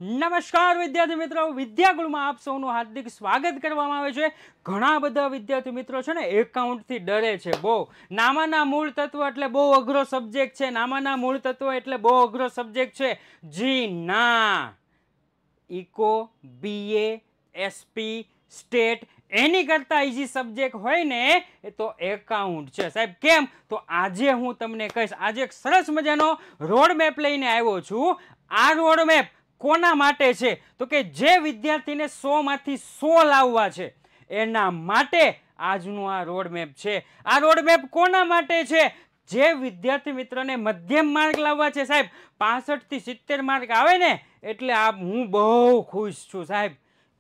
નમસ્કાર વિદ્યાર્થી મિત્રો, વિદ્યાગુરુમાં આપ સૌનું હાર્દિક સ્વાગત કરવામાં આવે છે। ઘણા બધા વિદ્યાર્થી મિત્રો છે ને એકાઉન્ટથી ડરે છે બહુ। નામાના મૂળ તત્વ એટલે બહુ અઘરો સબ્જેક્ટ છે। નામાના મૂળ તત્વ એટલે બહુ અઘરો સબ્જેક્ટ છે। જી ના, ઇકો, બીએ, એસપી, સ્ટેટ એની કરતા ઈઝી સબ્જેક્ટ હોય ને એ તો એકાઉન્ટ છે સાહેબ। કેમ તો આજે હું તમને કહીશ। આજે એક સરસ મજાનો રોડ મેપ લઈને આવ્યો છું। આ રોડ મેપ કોના માટે છે તો કે જે વિદ્યાર્થીને 100 માંથી 100 લાવવા છે એના માટે આજનો આ રોડ મેપ છે। આ રોડ મેપ કોના માટે છે? જે વિદ્યાર્થી મિત્રોને મધ્યમ માર્ક લાવવા છે સાહેબ, 65 થી 70 માર્ક આવે ને એટલે હું બહુ ખુશ છું સાહેબ।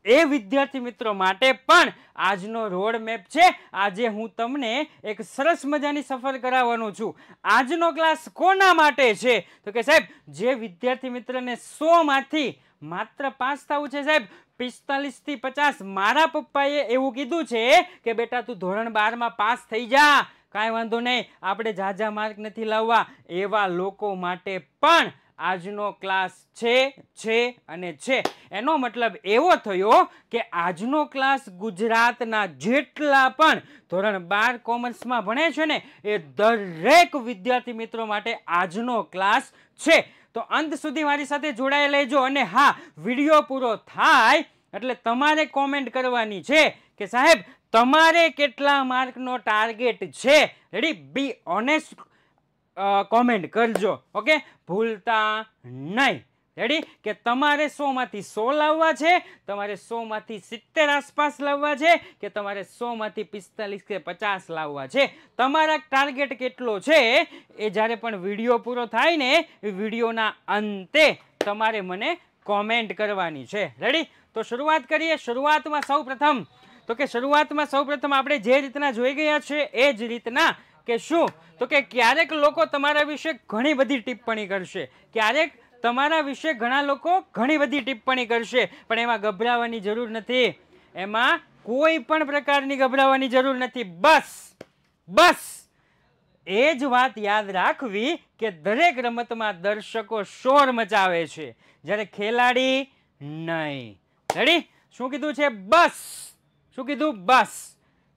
એ વિદ્યાર્થી મિત્રો માટે પણ આજનો રોડ મેપ છે। આજે હું તમને એક સરસ મજાની સફર કરાવવાનો છું। આજનો ક્લાસ કોના માટે છે તો કે સાહેબ જે વિદ્યાર્થી મિત્રને 100 માંથી માત્ર પાસ થવું છે સાહેબ, 45 થી 50 મારા પપ્પાએ એવું કીધું છે કે બેટા તું ધોરણ 12 માં પાસ થઈ જા, કાંઈ વાંધો નહીં, આપણે ઝાઝા માર્ક નથી લાવવા। એવા લોકો માટે પણ આજનો ક્લાસ છે અને છે। એનો મતલબ એવો થયો કે આજનો ક્લાસ ગુજરાતના જેટલા પણ ધોરણ 12 કોમર્સમાં ભણે છે ને એ દરેક વિદ્યાર્થી મિત્રો માટે આજનો ક્લાસ છે। તો અંત સુધી મારી સાથે જોડાયેલા રહેજો। અને હા, વિડીયો પૂરો થાય એટલે તમારે કોમેન્ટ કરવાની છે કે સાહેબ તમારે કેટલા માર્કનો ટાર્ગેટ છે। રેડી? બી ઓનેસ્ટ કોમેન્ટ કરજો, ઓકે? ભૂલતા નહીં। રેડી? કે તમારે 100 માંથી 100 લાવવા છે, તમારે 100 માંથી 70 આસપાસ લાવવા છે કે તમારે 100 માંથી 45 કે 50 લાવવા છે। તમારા ટાર્ગેટ કેટલો છે એ જ્યારે પણ વિડીયો પૂરો થાય ને એ વિડીયોના અંતે તમારે મને કોમેન્ટ કરવાની છે। રેડી? તો શરૂઆત કરીએ। શરૂઆતમાં સૌપ્રથમ આપણે જે રીતના જોઈ ગયા છે એ જ રીતના કે શું તો કે ક્યારેક લોકો તમારા વિશે ઘણી બધી ટિપ્પણી કરશે, ક્યારેક તમારા વિશે ઘણા લોકો ઘણી બધી ટિપ્પણી કરશે, પણ એમાં ગભરાવાની જરૂર નથી। એમાં કોઈ પણ પ્રકારની ગભરાવાની જરૂર નથી। બસ એ જ વાત યાદ રાખવી કે દરેક રમતમાં દર્શકો શોર મચાવે છે જ્યારે ખેલાડી નહીં। રેડી? શું કીધું છે? બસ। શું કીધું? બસ।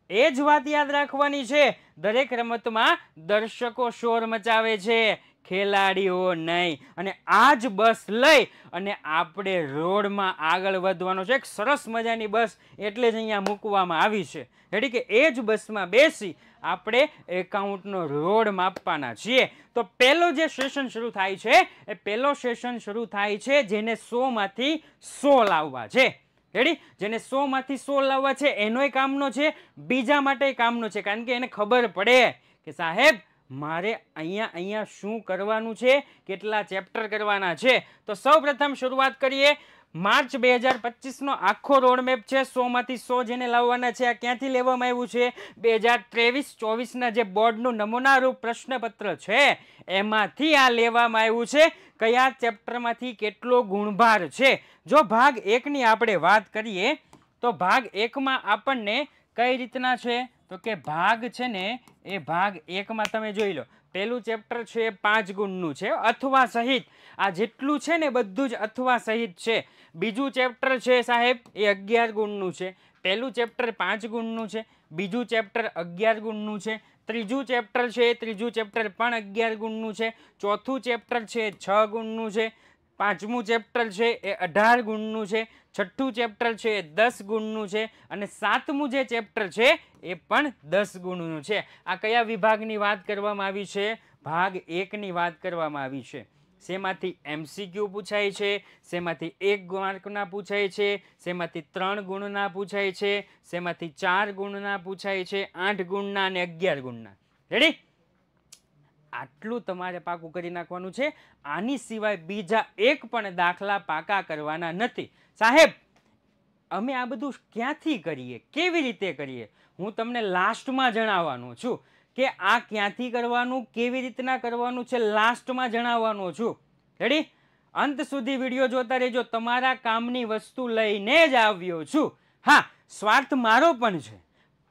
એ જ વાત યાદ રાખવાની છે। દરેક રમતમાં દર્શકો શોર મચાવે છે, ખેલાડીઓ નહીં। અને આ જ બસ લઈ અને આપણે રોડમાં આગળ વધવાનો છે। એક સરસ મજાની બસ એટલે જ અહીંયા મૂકવામાં આવી છે। રેડી? કે એ જ બસમાં બેસી આપણે એકાઉન્ટનો રોડ માપવાના છીએ। તો પહેલો જે સેશન શરૂ થાય છે એ પહેલો સેશન શરૂ થાય છે જેને 100 માંથી 100 લાવવા છે। રેડી? જેને 100 માંથી 100 લાવવા છે એનોય કામનો છે, બીજા માટે કામનો છે, કારણ કે એને ખબર પડે કે સાહેબ મારે અહીંયા શું કરવાનું છે, કેટલા ચેપ્ટર કરવાના છે। તો સૌપ્રથમ શરૂઆત કરીએ। માર્ચ 2025 નો આખો રોડ મેપ છે। 100 માંથી 100 જેને લાવવાના છે આ ક્યાંથી લેવામાં આવ્યું છે? 2023-24 ના જે બોર્ડનું નમૂનારૂપ પ્રશ્નપત્ર છે એમાંથી આ લેવામાં આવ્યું છે। કયા ચેપ્ટરમાંથી કેટલો ગુણભાર છે? જો ભાગ 1 ની આપણે વાત કરીએ તો ભાગ 1 માં આપણને કઈ રીતના છે તો કે ભાગ છે ને એ ભાગ 1 માં તમે જોઈ લો, પહેલું ચેપ્ટર છે 5 ગુણનું છે, અથવા સહિત આ જેટલું છે ને બધું જ અથવા સહિત છે। બીજું ચેપ્ટર છે સાહેબ એ 11 ગુણનું છે। પહેલું ચેપ્ટર 5 ગુણનું છે, બીજું ચેપ્ટર 11 ગુણનું છે, ત્રીજું ચેપ્ટર છે ત્રીજું ચેપ્ટર પણ 11 ગુણનું છે, ચોથું ચેપ્ટર છે 6 ગુણનું છે, પાંચમું ચેપ્ટર છે એ 18 ગુણનું છે, છઠ્ઠું ચેપ્ટર છે એ 10 ગુણનું છે અને સાતમું જે ચેપ્ટર છે એ પણ 10 ગુણનું છે। આ કયા વિભાગની વાત કરવામાં આવી છે? ભાગ 1 ની વાત કરવામાં આવી છે। શેમાંથી MCQ પૂછાય છે, શેમાંથી 1 માર્કના પૂછાય છે, શેમાંથી 3 ગુણના પૂછાય છે, શેમાંથી 4 ગુણના પૂછાય છે, 8 ગુણના અને 11 ગુણના। રેડી? આટલું તમારે પાકું કરી નાખવાનું છે। આની સિવાય બીજા એક પણ દાખલા પાકા કરવાના નથી। સાહેબ અમે આ બધું ક્યાંથી કરીએ, કેવી રીતે કરીએ, હું તમને લાસ્ટમાં જણાવવાનું છું કે આ ક્યાંથી કરવાનું, કેવી રીતના કરવાનું છે, લાસ્ટમાં જણાવવાનો છું। રેડી? અંત સુધી વિડીયો જોતા રહેજો। તમારા કામની વસ્તુ લઈને જ આવ્યો છું। હા, સ્વાર્થ મારો પણ છે,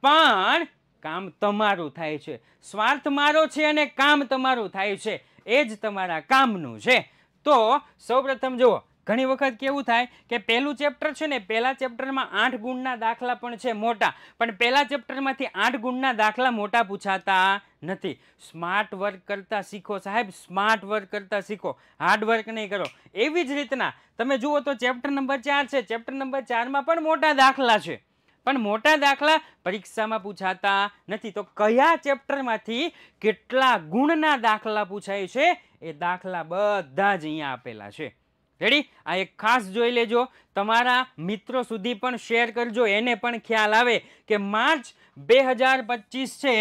પણ કામ તમારું થાય છે। સ્વાર્થ મારો છે અને કામ તમારું થાય છે, એ જ તમારા કામનું છે। તો સૌપ્રથમ જુઓ, ઘણી વખત કેવું થાય કે પહેલું ચેપ્ટર છે ને, પહેલા ચેપ્ટરમાં 8 ગુણના દાખલા પણ છે મોટા, પણ પહેલા ચેપ્ટરમાંથી 8 ગુણના દાખલા મોટા પૂછાતા નથી. સ્માર્ટ વર્ક કરતા શીખો સાહેબ, સ્માર્ટ વર્ક કરતા શીખો, હાર્ડ વર્ક નહીં કરો. એવી જ રીતના તમે જુઓ તો ચેપ્ટર નંબર 4 છે, ચેપ્ટર નંબર 4માં પણ મોટા દાખલા છે, પણ મોટા દાખલા પરીક્ષામાં પૂછાતા નથી. તો કયા ચેપ્ટરમાંથી કેટલા ગુણના દાખલા પૂછાય છે એ દાખલા બધા જ અહીંયા આપેલા છે. રેડી? આ એક ખાસ જોઈ લેજો, તમારા મિત્રો સુધી પણ શેર કરજો, એને પણ ખ્યાલ આવે કે માર્ચ 2025 છે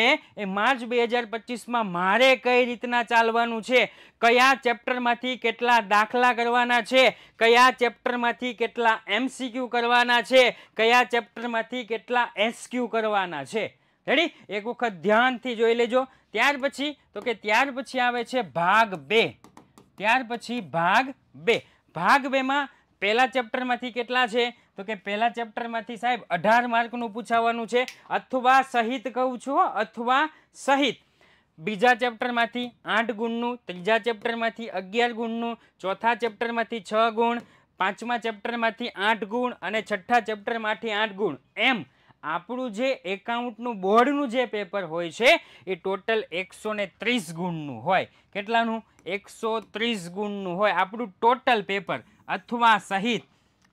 એ માર્ચ 2025માં મારે કઈ રીતના ચાલવાનું છે, કયા ચેપ્ટરમાંથી કેટલા દાખલા કરવાના છે, કયા ચેપ્ટરમાંથી કેટલા MCQ કરવાના છે, કયા ચેપ્ટરમાંથી કેટલા SQ કરવાના છે. રેડી? એક વખત ધ્યાનથી જોઈ લેજો. ત્યાર પછી તો કે ત્યાર પછી આવે છે ભાગ 2. ત્યાર પછી ભાગ 2. ભાગ 2માં પહેલા ચેપ્ટરમાંથી કેટલા છે તો કે પહેલા ચેપ્ટરમાંથી સાહેબ 18 માર્કનું પૂછાવાનું છે, અથવા સહિત કહું છું, અથવા સહિત. બીજા ચેપ્ટરમાંથી 8 ગુણનું, ત્રીજા ચેપ્ટરમાંથી 11 ગુણનું, ચોથા ચેપ્ટરમાંથી 6 ગુણ, પાંચમા ચેપ્ટરમાંથી 8 ગુણ અને છઠ્ઠા ચેપ્ટરમાંથી 8 ગુણ. એમ આપણું જે એકાઉન્ટનું બોર્ડનું જે પેપર હોય છે એ ટોટલ 130 ગુણનું હોય. કેટલાનું? 130 ગુણનું હોય આપણું ટોટલ પેપર, અથવા સહિત,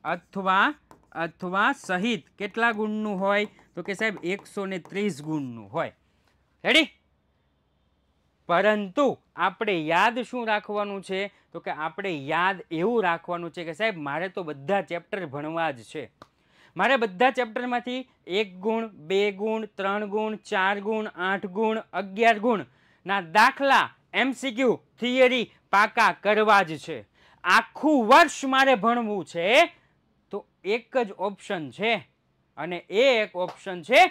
અથવા સહિત કેટલા ગુણનું હોય તો કે સાહેબ 130 ગુણનું હોય. રેડી? પરંતુ આપણે યાદ શું રાખવાનું છે તો કે આપણે યાદ એવું રાખવાનું છે કે સાહેબ મારે તો બધા ચેપ્ટર ભણવા જ છે, મારે બધા ચેપ્ટરમાંથી 1 ગુણ, 2 ગુણ, 3 ગુણ, 4 ગુણ, 8 ગુણ, 11 ગુણ ના દાખલા MCQ થિયરી પાકા કરવા જ છે. આખું વર્ષ મારે ભણવું છે તો એક જ ઓપ્શન છે, અને એ એક ઓપ્શન છે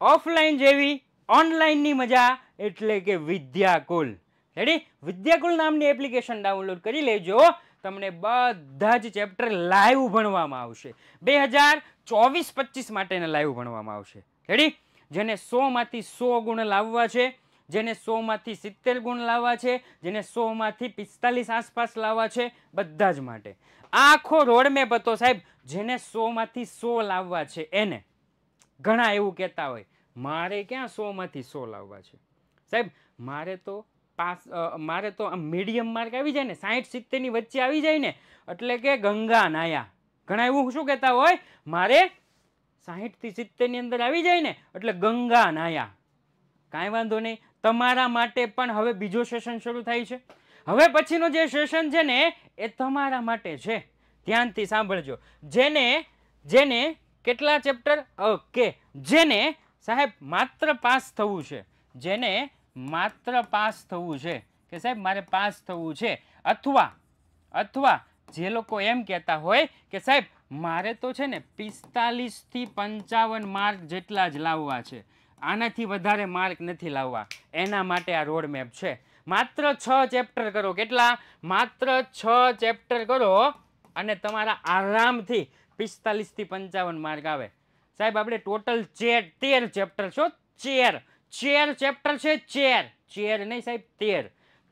ઓફલાઈન જેવી ઓનલાઈનની મજા, એટલે કે વિદ્યાકુલ. રેડી? વિદ્યાકુલ નામની એપ્લિકેશન ડાઉનલોડ કરી લેજો, તમને બધા જ ચેપ્ટર લાઈવ ભણવામાં આવશે. 2024-25 માટેના લાઈવ ભણવામાં આવશે. રેડી? જેને 100માંથી 100 ગુણ લાવવા છે, જેને 100માંથી 70 ગુણ લાવવા છે, જેને 100માંથી 45 આસપાસ લાવવા છે, બધા જ માટે આખો રોડમેપ હતો સાહેબ. જેને 100માંથી 100 લાવવા છે એને, ઘણા એવું કહેતા હોય મારે ક્યાં 100માંથી 100 લાવવા છે સાહેબ, મારે તો આમ મીડિયમ માર્ક આવી જાય ને, 60-70 ની વચ્ચે આવી જાય ને એટલે કે ગંગા નાયા. ઘણા એવું શું કહેતા હોય મારે 60 થી 70 ની અંદર આવી જાય ને એટલે ગંગા નાયા. કાંઈ વાંધો નહીં, તમારા માટે પણ હવે બીજો સેશન શરૂ થાય છે. હવે પછીનો જે સેશન છે ને એ તમારા માટે છે. ધ્યાનથી સાંભળજો. જેને કેટલા ચેપ્ટર, ઓકે, જેને સાહેબ માત્ર પાસ થવું છે, જેને માત્ર પાસ થવું છે કે સાહેબ મારે પાસ થવું છે, અથવા જે લોકો એમ કહેતા હોય કે સાહેબ મારે તો છે ને 45 થી 55 માર્ક જેટલા જ લાવવા છે, આનાથી વધારે માર્ક નથી લાવવા, એના માટે આ રોડ મેપ છે. માત્ર 6 ચેપ્ટર કરો. કેટલા? માત્ર 6 ચેપ્ટર કરો અને તમારા આરામથી 45 થી 55 માર્ક આવે. સાહેબ આપણે ટોટલ 13 ચેપ્ટર છો, 13 ચેપ્ટર છે, ચેર નહીં સાહેબ,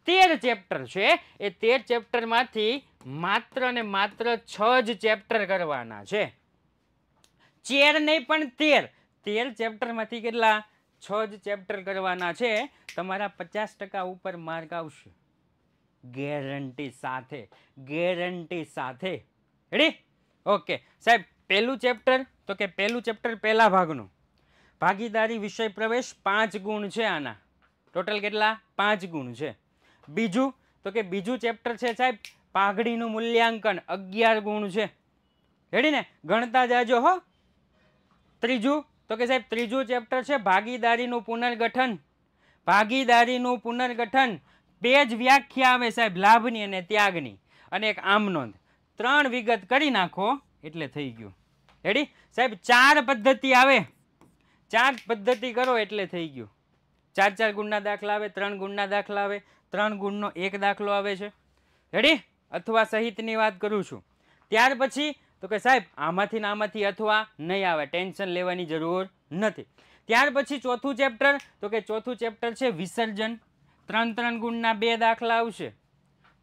13 ચેપ્ટર છે. એ 13 ચેપ્ટરમાંથી માત્ર ને માત્ર 6 જ ચેપ્ટર કરવાના છે. ચેર નહીં પણ 13 ચેપ્ટરમાંથી કેટલા? 6 જ ચેપ્ટર કરવાના છે. તમારા 50% ઉપર માર્ક આવશે, ગેરંટી સાથે, ગેરંટી સાથે. રેડી? ઓકે સાહેબ, પહેલું ચેપ્ટર તો કે પહેલું ચેપ્ટર પહેલા ભાગનું ભાગીદારી વિષય પ્રવેશ 5 ગુણ છે. આના ટોટલ કેટલા? 5 ગુણ છે. બીજું તો કે બીજું ચેપ્ટર છે સાહેબ પાઘડીનું મૂલ્યાંકન, 11 ગુણ છે. રેડી ને? ગણતા જાજો હો. ત્રીજું તો કે સાહેબ ત્રીજું ચેપ્ટર છે ભાગીદારીનું પુનર્ગઠન. ભાગીદારીનું પુનર્ગઠન, 2 જ વ્યાખ્યા આવે સાહેબ, લાભની અને ત્યાગની, અને એક આમ નોંધ. 3 વિગત કરી નાખો એટલે થઈ ગયું. રેડી સાહેબ? 4 પદ્ધતિ આવે, 4 પદ્ધતિ કરો એટલે થઈ ગયું. 4 ગુણના દાખલા આવે, 3 ગુણના દાખલા આવે, 3 ગુણનો 1 દાખલો આવે છે. રેડી? અથવા સહિતની વાત કરું છું. ત્યાર પછી તો કે સાહેબ આમાંથી અથવા નહીં આવે, ટેન્શન લેવાની જરૂર નથી. ત્યાર પછી ચોથું ચેપ્ટર તો કે ચોથું ચેપ્ટર છે વિસર્જન. 3 ગુણના 2 દાખલા આવશે.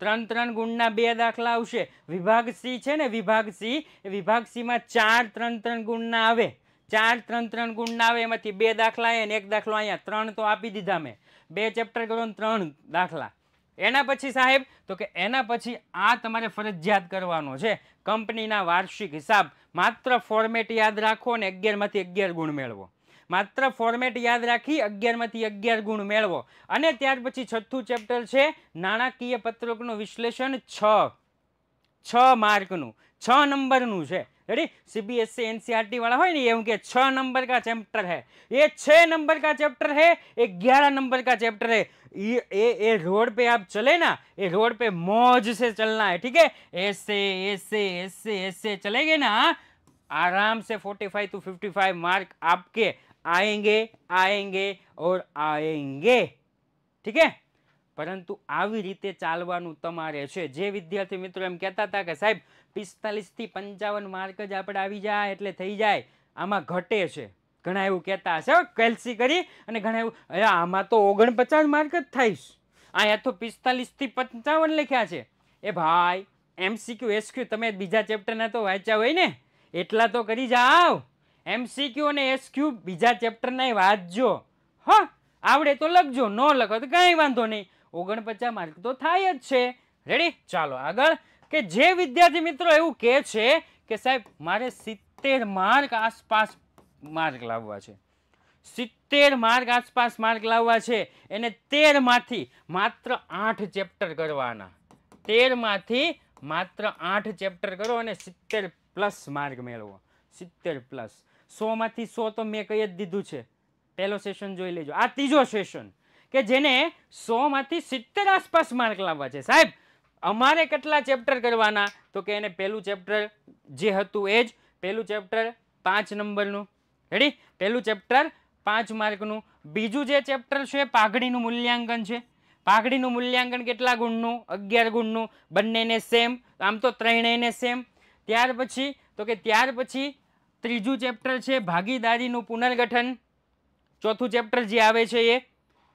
ત્રણ ત્રણ ગુણના 2 દાખલા આવશે. વિભાગ સી છે ને, વિભાગ સી, એ વિભાગ સી માં 4 ત્રણ ત્રણ ગુણના આવે, 4 ત્રણ ત્રણ ગુણના આવે, એમાંથી 2 દાખલા અને 1 દાખલો અહીંયા. 3 તો આપી દીધા મેં. 2 ચેપ્ટર કરો ને 3 દાખલા. એના પછી સાહેબ તો કે એના પછી આ તમારે ફરજિયાત કરવાનો છે, કંપનીના વાર્ષિક હિસાબ. માત્ર ફોર્મેટ યાદ રાખો અને 11 માંથી 11 ગુણ મેળવો. માત્ર ફોર્મેટ યાદ રાખી 11 માંથી 11 ગુણ મેળવો. અને ત્યાર પછી છઠ્ઠું ચેપ્ટર છે નાણાકીય પત્રકનું વિશ્લેષણ. 6 માર્કનું, 6 નંબરનું છે. रेडी, सीबीएसई एनसीईआरटी वाला हो ना, ये उनके 6 नंबर का चैप्टर है, ये 6 नंबर का चैप्टर है, 11 नंबर का चैप्टर है. ये रोड पे आप चले ना, ये रोड पे मौज से चलना है, ठीक है. ऐसे ऐसे ऐसे ऐसे चलेंगे ना, आराम से 45 to 55 मार्क आपके आएंगे आएंगे और आएंगे, ठीक है. પરંતુ આવી રીતે ચાલવાનું તમારે છે. જે વિદ્યાર્થી મિત્રો એમ કહેતા હતા કે સાહેબ 45 થી 55 માર્ક જ આપણે આવી જાય એટલે થઈ જાય, આમાં ઘટે છે, ઘણા એવું કહેતા હશે કેલ્સી કરી, અને ઘણા એવું આમાં તો 49 માર્ક જ થઈશ, અહીંયા તો 45 થી 55 લખ્યા છે. એ ભાઈ એમસીક્યુ એસક્યુ તમે બીજા ચેપ્ટરના તો વાંચ્યા હોય ને, એટલા તો કરી જાઓ. એમસીક્યુ અને એસક્યુ બીજા ચેપ્ટરના વાંચજો. હા, આવડે તો લખજો, ન લખો તો કંઈ વાંધો નહીં, 49 માર્ક તો થાય જ છે. રેડી, ચાલો આગળ. કે જે વિદ્યાર્થી મિત્રો એવું કહે છે કે સાહેબ મારે 70 માર્ક આસપાસ માર્ક લાવવા છે, 70 માર્ક આસપાસ માર્ક લાવવા છે, એને 13 માંથી માત્ર 8 ચેપ્ટર કરવાના, 13 માંથી માત્ર 8 ચેપ્ટર કરો અને 70 પ્લસ માર્ક મેળવો. 70 પ્લસ, 100 માંથી 100 તો મેં કહી જ દીધું છે. પહેલો સેશન જોઈ લેજો, આ ત્રીજો સેશન કે જેને 100 માંથી 70 આસપાસ માર્ક લાવવા છે. સાહેબ અમારે કેટલા ચેપ્ટર કરવાના, તો કે એને પહેલું ચેપ્ટર જે હતું એ જ, પહેલું ચેપ્ટર 5 નંબરનું. રેડી, પહેલું ચેપ્ટર 5 માર્કનું. બીજું જે ચેપ્ટર છે પાઘડીનું મૂલ્યાંકન છે. પાઘડીનું મૂલ્યાંકન કેટલા ગુણનું? 11 ગુણનું. બંનેને સેમ, આમ તો ત્રણેયને સેમ. ત્યાર પછી તો કે ત્યાર પછી ત્રીજું ચેપ્ટર છે ભાગીદારીનું પુનર્ગઠન. ચોથું ચેપ્ટર જે આવે છે એ.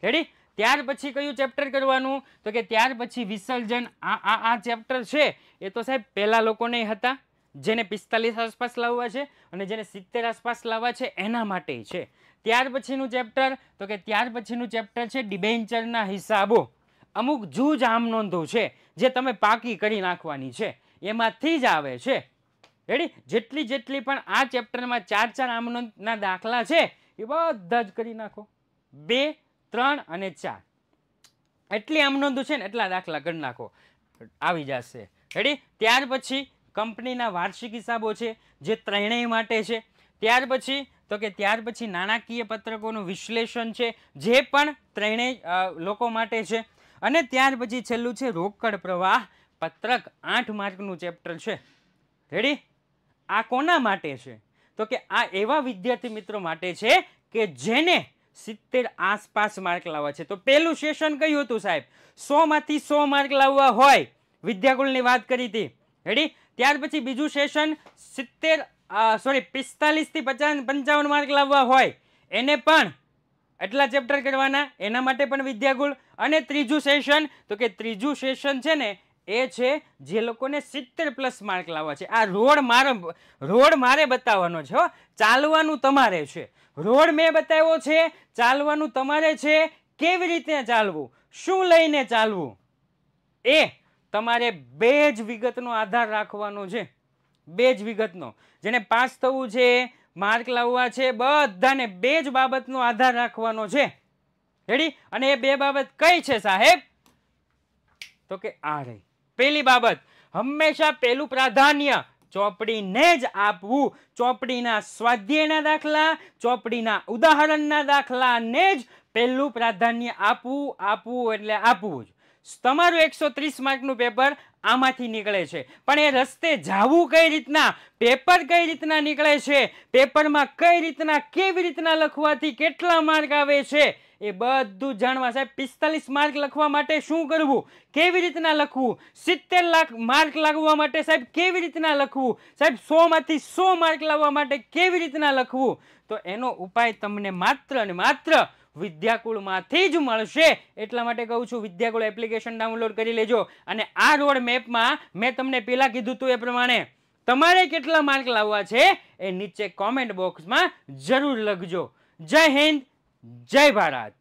રેડી, ત્યાર પછી કયું ચેપ્ટર કરવાનું, તો કે ત્યાર પછી વિસર્જન. આ ચેપ્ટર છે એ તો સાહેબ પહેલા લોકોને હતા જેને 45 આસપાસ લાવવા છે અને જેને 70 આસપાસ લાવવા છે એના માટે છે. ત્યાર પછીનું ચેપ્ટર તો કે ત્યાર પછીનું ચેપ્ટર છે ડિબેન્ચરના હિસાબો. અમુક જૂજ આમ નોંધો છે જે તમે પાકી કરી નાખવાની છે, એમાંથી જ આવે છે. રેડી, જેટલી જેટલી પણ આ ચેપ્ટરમાં 4 આમ નોંધના દાખલા છે એ બધા જ કરી નાખો. 2, 3 અને 4 એટલી આમ નોંધ છે ને એટલા દાખલા કરી નાખો, આવી જશે. રેડી, ત્યાર પછી કંપનીના વાર્ષિક હિસાબો છે જે ત્રણેય માટે છે. ત્યાર પછી તો કે ત્યાર પછી નાણાકીય પત્રકોનું વિશ્લેષણ છે જે પણ ત્રણેય લોકો માટે છે. અને ત્યાર પછી છેલ્લું છે રોકડ પ્રવાહ પત્રક, 8 માર્કનું ચેપ્ટર છે. રેડી, આ કોના માટે છે, તો કે આ એવા વિદ્યાર્થી મિત્રો માટે છે કે જેને 70 આસપાસ માર્ક લાવવા છે. તો પહેલું સેશન કયું હતું સાહેબ? 100 માંથી 100 માર્ક લાવવા હોય, વિદ્યાકુલની વાત કરી હતી. રેડી, ત્યાર પછી બીજું સેશન 45 થી 55 માર્ક લાવવા હોય એને પણ એટલા ચેપ્ટર કરવાના, એના માટે પણ વિદ્યાકુલ. અને ત્રીજું સેશન તો કે ત્રીજું સેશન છે ને એ છે જે લોકોને 70 પ્લસ માર્ક લાવવા છે. આ રોડ મારે બતાવવાનો છે હો, ચાલવાનું તમારે છે. રોડ મેં બતાવ્યો છે, ચાલવાનું તમારે છે. કેવી રીતે ચાલવું, શું લઈને ચાલવું, એ તમારે 2 જ વિગતનો આધાર રાખવાનો છે. 2 જ વિગતનો. જેને પાસ થવું છે, માર્ક લાવવા છે, બધાને 2 જ બાબતનો આધાર રાખવાનો છે. રેડી, અને એ 2 બાબત કઈ છે સાહેબ? તો કે આ રહી પહેલી બાબત. હંમેશા પહેલું પ્રાધાન્ય ચોપડીને જ આપવું. ચોપડીના સ્વાધ્યાયના દાખલા, ચોપડીના ઉદાહરણના દાખલાને જ પહેલું પ્રાધાન્ય આપવું એટલે આપવું જ. તમારું 130 માર્કનું પેપર આમાંથી નીકળે છે, પણ એ રસ્તે જાવું કઈ રીતના, પેપર કઈ રીતના નીકળે છે, પેપરમાં કઈ રીતના કેવી રીતના લખવાથી કેટલા માર્ક આવે છે એ બધું જાણવા. સાહેબ 45 માર્ક લખવા માટે શું કરવું, કેવી રીતના લખવું, 70 માર્ક લાવવા માટે સાહેબ કેવી રીતના લખવું, સાહેબ 100 માંથી 100 માર્ક લાવવા માટે કેવી રીતના લખવું, તો એનો ઉપાય તમને માત્ર ને માત્ર વિદ્યાકુળમાંથી જ મળશે. એટલા માટે કહું છું વિદ્યાકુળ એપ્લિકેશન ડાઉનલોડ કરી લેજો. અને આ રોડ મેપમાં મેં તમને પહેલા કીધું હતું એ પ્રમાણે તમારે કેટલા માર્ક લાવવા છે એ નીચે કોમેન્ટ બોક્સમાં જરૂર લખજો. જય હિન્દ, જય ભારત.